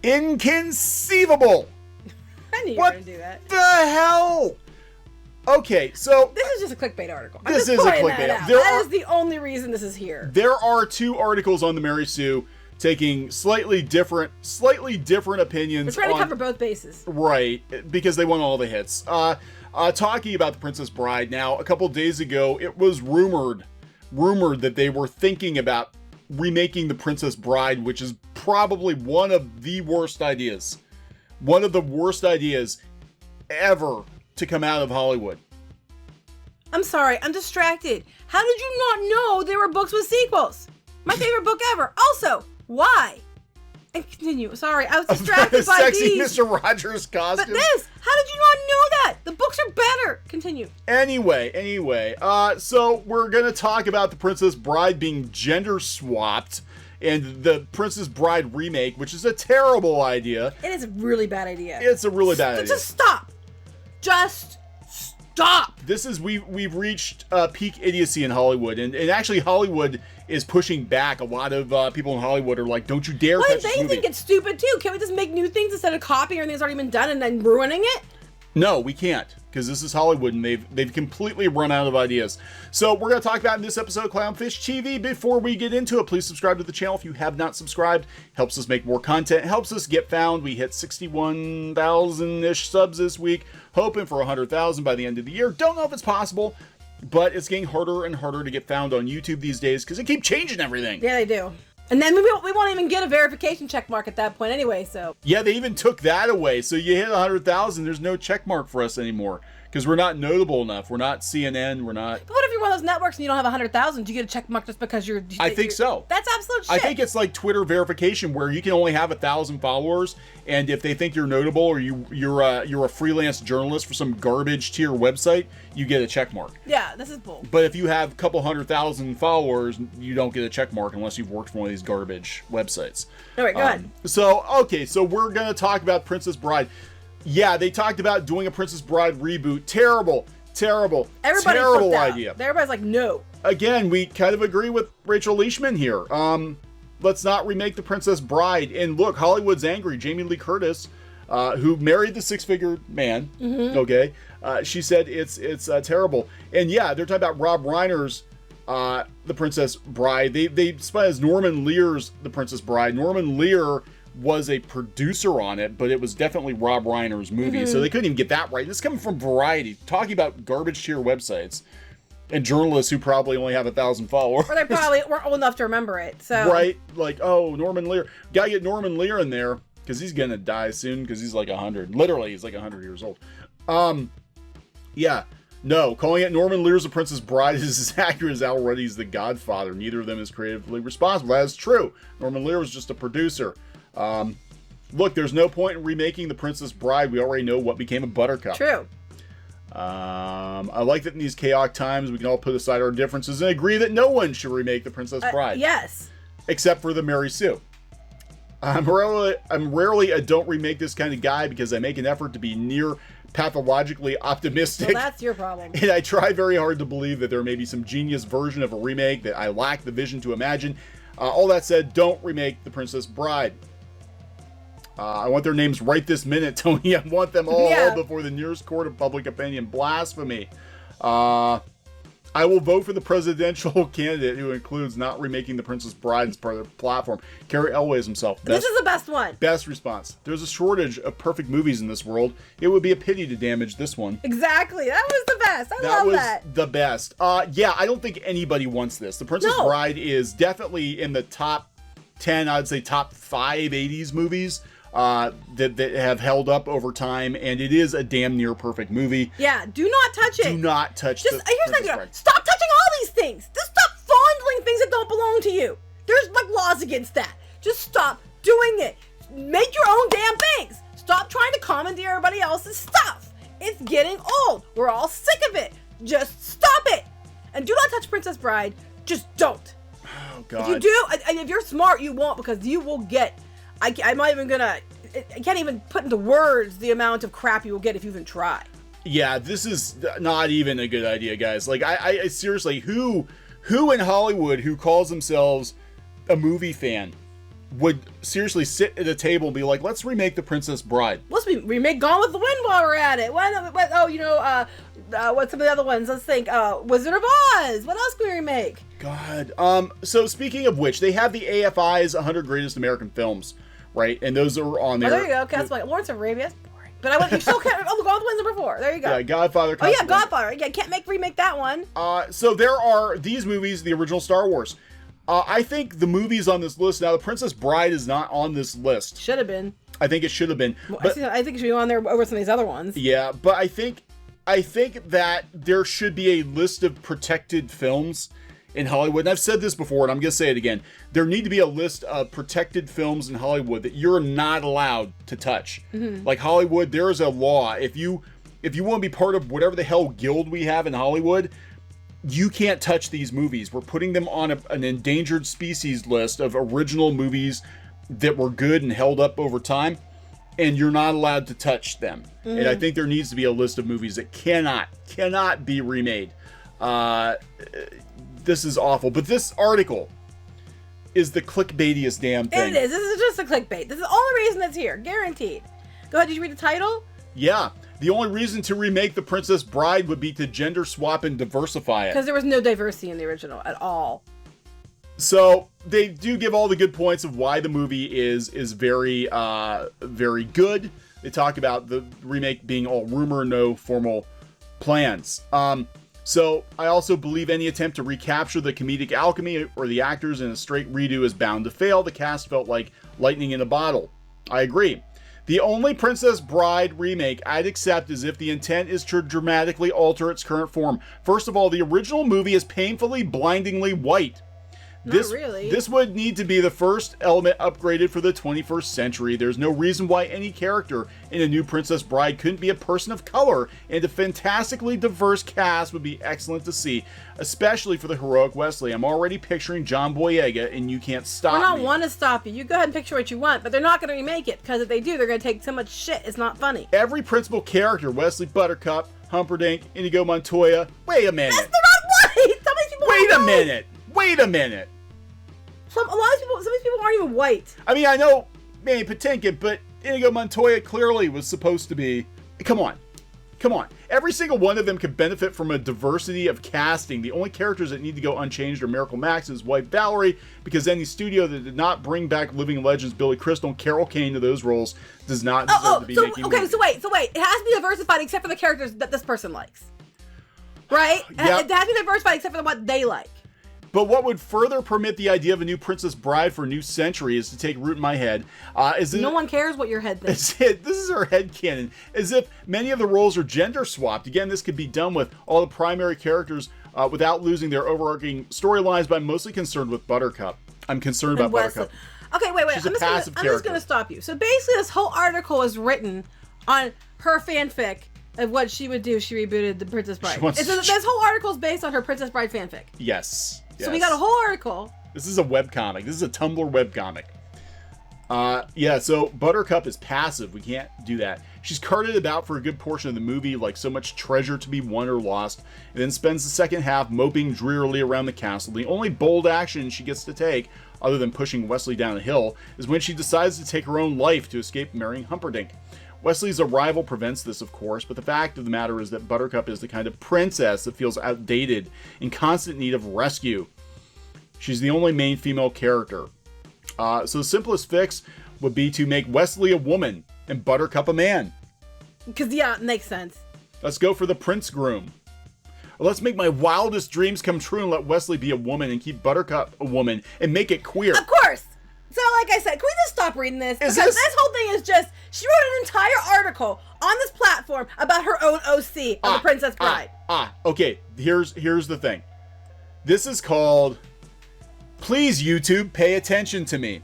Inconceivable! I knew you were going to do that. What the hell? Okay, so... This is just a clickbait article. This is a clickbait article. That is the only reason this is here. There are 2 articles on the MarySue taking slightly different opinions. We're trying to cover both bases. Right, because they want all the hits. Talking about The Princess Bride. Now, a couple days ago, it was rumored that they were thinking about remaking The Princess Bride, which is probably one of the worst ideas. One of the worst ideas ever to come out of Hollywood. I'm sorry, I'm distracted. How did you not know there were books with sequels? My favorite book ever. Also, why? And continue. Sorry, I was distracted by Sexy these. Mr. Rogers costume. But this, how did you not know that? The books are better. Continue. Anyway, so we're gonna talk about The Princess Bride being gender swapped and The Princess Bride remake, which is a terrible idea. It is a really bad idea. It's a really bad idea. Just stop. Just stop. This is, we've reached peak idiocy in Hollywood, and actually Hollywood is pushing back. A lot of people in Hollywood are like, don't you dare touch this movie. They think it's stupid too. Can't we just make new things instead of copying everything that's already been done and then ruining it? No, we can't, because this is Hollywood, and they've completely run out of ideas. So we're going to talk about in this episode of Clownfish TV. Before we get into it, please subscribe to the channel if you have not subscribed. Helps us make more content. Helps us get found. We hit 61,000-ish subs this week, hoping for 100,000 by the end of the year. Don't know if it's possible, but it's getting harder and harder to get found on YouTube these days because they keep changing everything. Yeah, they do. And then we won't even get a verification check mark at that point anyway, so. Yeah, they even took that away. So you hit 100,000, there's no check mark for us anymore. Because we're not notable enough. We're not CNN, we're not... But what if you're one of those networks and you don't have 100,000? Do you get a check mark just because you're... I think so. That's absolute shit. I think it's like Twitter verification where you can only have 1,000 followers, and if they think you're notable or you're a freelance journalist for some garbage tier website, you get a check mark. Yeah, this is bull. But if you have a couple 100,000 followers, you don't get a check mark unless you've worked for one of these garbage websites. All right, go ahead. So we're going to talk about Princess Bride. Yeah, they talked about doing a Princess Bride reboot. Terrible idea. Everybody's like, no. Again, we kind of agree with Rachel Leishman here. Let's not remake The Princess Bride. And look, Hollywood's angry. Jamie Lee Curtis, who married the six-figure man, okay, she said it's terrible. And yeah, they're talking about Rob Reiner's The Princess Bride. They spun as Norman Lear's The Princess Bride. Norman Lear was a producer on it, but it was definitely Rob Reiner's movie, so they couldn't even get that right. This is coming from Variety, talking about garbage tier websites and journalists who probably only have 1,000 followers. Or they probably weren't old enough to remember it. So right, like, oh, Norman Lear, gotta get Norman Lear in there because he's gonna die soon because he's like 100. Literally, he's like 100 years old. Yeah. No, calling it Norman Lear's The Princess Bride is as accurate as Al Ruddy's The Godfather. Neither of them is creatively responsible. That is true. Norman Lear was just a producer. Look, there's no point in remaking The Princess Bride. We already know what became of Buttercup. True. I like that in these chaotic times, we can all put aside our differences and agree that no one should remake The Princess Bride. Yes. Except for the MarySue. I'm rarely a don't remake this kind of guy because I make an effort to be near pathologically optimistic. Well, that's your problem. And I try very hard to believe that there may be some genius version of a remake that I lack the vision to imagine. All that said, don't remake The Princess Bride. I want their names right this minute, Tony. I want them all before the nearest court of public opinion. Blasphemy. I will vote for the presidential candidate who includes not remaking The Princess Bride as part of the platform. Cary Elwes himself. This is the best one. Best response. There's a shortage of perfect movies in this world. It would be a pity to damage this one. Exactly. That was the best. I love that. That was the best. Yeah, I don't think anybody wants this. The Princess Bride is definitely in the top 10, I'd say top 5 80s movies that have held up over time, and it is a damn near perfect movie. Yeah, do not touch it. Do not touch Here's the thing, stop touching all these things. Just stop fondling things that don't belong to you. There's like laws against that. Just stop doing it. Make your own damn things. Stop trying to commandeer everybody else's stuff. It's getting old. We're all sick of it. Just stop it. And do not touch Princess Bride. Just don't. Oh, God. If you do, and if you're smart, you won't, because you will get... I'm not even gonna... I can't even put into words the amount of crap you will get if you even try. Yeah, this is not even a good idea, guys. Like, I seriously, who in Hollywood who calls themselves a movie fan would seriously sit at a table and be like, let's remake The Princess Bride. Let's remake Gone with the Wind while we're at it. What's some of the other ones? Let's think. Wizard of Oz. What else can we remake? God. So speaking of which, they have the AFI's 100 Greatest American Films, right? And those are on there. Oh, there you go. Okay, that's like Lawrence of Arabia. That's boring. But you still can't. Oh, Gone with the Wind's number 4. There you go. Yeah, Godfather. Oh yeah, Godfather. Yeah, can't remake that one. So there are these movies, the original Star Wars. I think the movies on this list now, The Princess Bride is not on this list. Should have been. I think it should have been. Well, I think it should be on there over some of these other ones. Yeah, but I think that there should be a list of protected films in Hollywood. And I've said this before, and I'm going to say it again. There need to be a list of protected films in Hollywood that you're not allowed to touch. Mm-hmm. Like Hollywood, there is a law. If you want to be part of whatever the hell guild we have in Hollywood, you can't touch these movies. We're putting them on an endangered species list of original movies that were good and held up over time, and you're not allowed to touch them. Mm-hmm. And I think there needs to be a list of movies that cannot be remade. This is awful. But this article is the clickbaitiest damn thing. It is. This is just a clickbait. This is the only reason it's here. Guaranteed. Go ahead. Did you read the title? Yeah. The only reason to remake The Princess Bride would be to gender swap and diversify it. Because there was no diversity in the original at all. So they do give all the good points of why the movie is very, very good. They talk about the remake being all rumor, no formal plans. So I also believe any attempt to recapture the comedic alchemy or the actors in a straight redo is bound to fail. The cast felt like lightning in a bottle. I agree. The only Princess Bride remake I'd accept is if the intent is to dramatically alter its current form. First of all, the original movie is painfully, blindingly white. Not really. This would need to be the first element upgraded for the 21st century. There's no reason why any character in a new Princess Bride couldn't be a person of color, and a fantastically diverse cast would be excellent to see, especially for the heroic Wesley. I'm already picturing John Boyega, and you can't stop me. I don't want to stop you. You go ahead and picture what you want, but they're not going to remake it, because if they do, they're going to take so much shit, it's not funny. Every principal character, Wesley Buttercup, Humperdinck, Inigo Montoya. Wait a minute. They're not white! Some of these people Wait a minute. Wait a minute. Some of these people aren't even white. I mean, I know Manny Patinkin, but Inigo Montoya clearly was supposed to be. Come on. Every single one of them could benefit from a diversity of casting. The only characters that need to go unchanged are Miracle Max and his wife Valerie, because any studio that did not bring back living legends Billy Crystal and Carol Kane to those roles does not deserve to be making movies. So wait. It has to be diversified except for the characters that this person likes. Right? Yep. It has to be diversified except for what they like. But what would further permit the idea of a new Princess Bride for a new century is to take root in my head. No one cares what your head thinks. This is our headcanon. As if many of the roles are gender swapped. Again, this could be done with all the primary characters without losing their overarching storylines, but I'm mostly concerned with Buttercup. I'm concerned about Buttercup. Okay, wait. She's I'm just going to stop you. So basically, this whole article is written on her fanfic of what she would do if she rebooted The Princess Bride. This whole article is based on her Princess Bride fanfic. Yes. So we got a whole article. This is a webcomic. This is a Tumblr webcomic. So Buttercup is passive. We can't do that. She's carted about for a good portion of the movie like so much treasure to be won or lost, and then spends the second half moping drearily around the castle. The only bold action she gets to take, other than pushing Wesley down a hill, is when she decides to take her own life to escape marrying Humperdinck. Wesley's arrival prevents this, of course, but the fact of the matter is that Buttercup is the kind of princess that feels outdated, in constant need of rescue. She's the only main female character. So the simplest fix would be to make Wesley a woman and Buttercup a man. Because, yeah, it makes sense. Let's go for the prince groom. Or let's make my wildest dreams come true and let Wesley be a woman and keep Buttercup a woman and make it queer. Of course! So, like I said, can we just stop reading this? Because this whole thing is just, she wrote an entire article on this platform about her own OC of The Princess Bride. Okay, here's the thing. This is called, please YouTube, pay attention to me.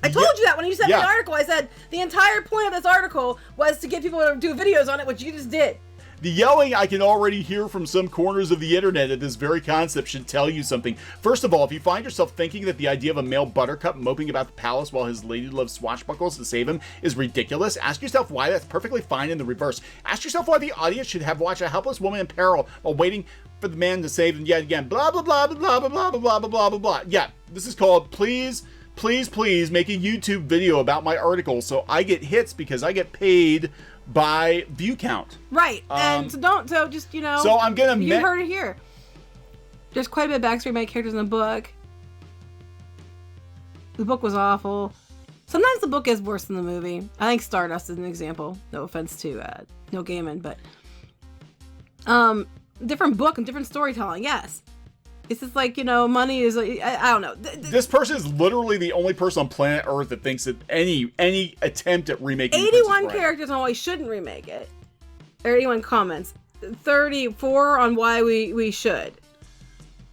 I told you that when you sent me the article. I said the entire point of this article was to get people to do videos on it, which you just did. The yelling I can already hear from some corners of the internet at this very concept should tell you something. First of all, if you find yourself thinking that the idea of a male Buttercup moping about the palace while his lady loves swashbuckles to save him is ridiculous, ask yourself why that's perfectly fine in the reverse. Ask yourself why the audience should have watched a helpless woman in peril while waiting for the man to save them yet again. Blah, blah, blah, blah, blah, blah, blah, blah, blah, blah, blah, blah. Yeah, this is called Please please make a YouTube video about my article so I get hits because I get paid by view count. Right. And so just, you know. So I'm going to... You heard it here. There's quite a bit of backstory about characters in the book. The book was awful. Sometimes the book is worse than the movie. I think Stardust is an example. No offense to Neil Gaiman, but different book and different storytelling. Yes, it's just like, you know, money is. I don't know. This person is literally the only person on planet Earth that thinks that any attempt at remaking 81 characters on why we shouldn't remake it. 81 comments. 34 on why we should.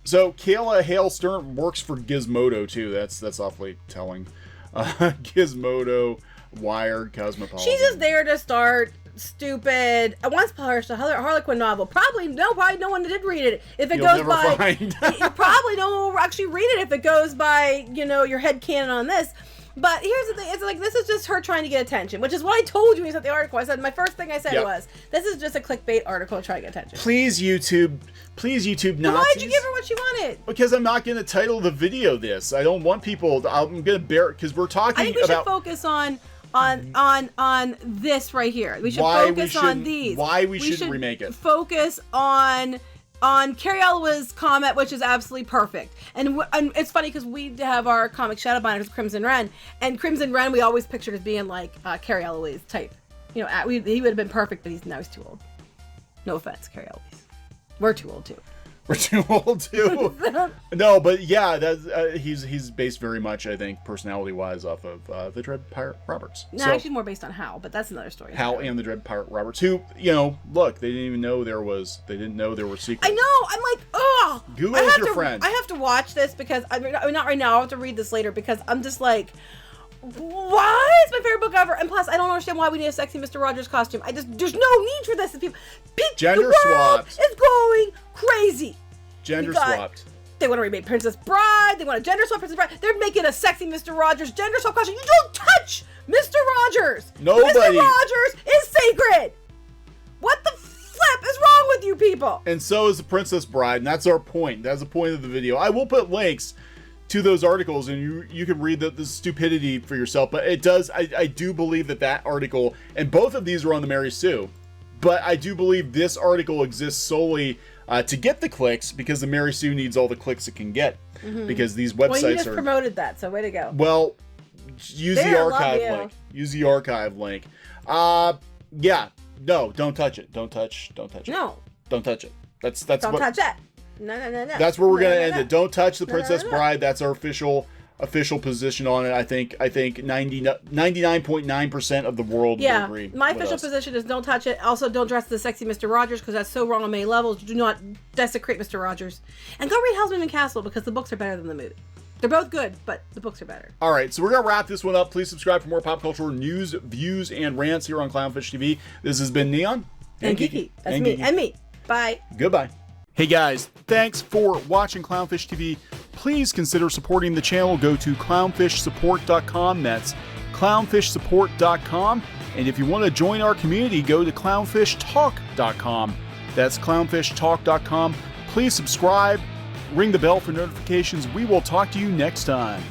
So Kayla Hale Stern works for Gizmodo too. That's awfully telling. Gizmodo, Wired, Cosmopolitan. She's just there to start stupid. I once published a Harlequin novel. Probably no one did read it. If it goes by, you probably no one will actually read it if it goes by, you know, your head canon on this. But here's the thing: it's like this is just her trying to get attention, which is what I told you when you sent the article. I said my first thing I said was, "This is just a clickbait article to try to get attention." Please YouTube Nazis. Why'd you give her what she wanted? Because I'm not going to title the video this. I don't want people. I'm going to bear it because we're talking. I think we should focus on this right here. We should focus on these. Why we shouldn't remake it. Focus on Carrie Elway's comment, which is absolutely perfect. And it's funny because we have our comic Shadowbinders, Crimson Wren, and Crimson Wren we always pictured as being like Carrie Elway's type. You know, he would have been perfect, but now he's too old. No offense, Carrie Elway. We're too old too. We're too old too. No, but yeah, that's he's based very much, I think, personality-wise, off of the Dread Pirate Roberts. No, actually more based on Hal, but that's another story. Hal and the Dread Pirate Roberts, who, you know, look, they didn't even know there were sequels. I know. I'm like, oh, Google's your friend. I have to watch this because I'm not right now. I'll have to read this later because I'm just like, what? It's my favorite book ever. And plus, I don't understand why we need a sexy Mr. Rogers costume. There's no need for this. Gender swapped. It's going crazy. Gender swapped. They want to remake Princess Bride. They want to gender swap Princess Bride. They're making a sexy Mr. Rogers gender swap costume. You don't touch Mr. Rogers. Nobody. Mr. Rogers is sacred. What the flip is wrong with you people? And so is the Princess Bride, and that's our point. That's the point of the video. I will put links to those articles, and you can read the stupidity for yourself. But it does. I do believe that article, and both of these are on the MarySue, but I do believe this article exists solely to get the clicks because the MarySue needs all the clicks it can get because these websites Well, you just promoted that, so way to go. Well, use the archive link. Use the archive link. Yeah. No, don't touch it. Don't touch it. No. Don't touch it. Don't touch it. No. That's where we're gonna end it. Don't touch the Princess Bride. That's our official position on it. I think 99.9% of the world will agree. My official position is don't touch it. Also, don't dress the sexy Mr. Rogers because that's so wrong on many levels. Do not desecrate Mr. Rogers. And go read Houseman and Castle because the books are better than the movie. They're both good, but the books are better. All right, so we're going to wrap this one up. Please subscribe for more pop culture news, views, and rants here on Clownfish TV. This has been Neon. And Kiki. That's me. And me. Bye. Goodbye. Hey guys, thanks for watching Clownfish TV. Please consider supporting the channel. Go to clownfishsupport.com. That's clownfishsupport.com. And if you want to join our community, go to clownfishtalk.com. That's clownfishtalk.com. Please subscribe, ring the bell for notifications. We will talk to you next time.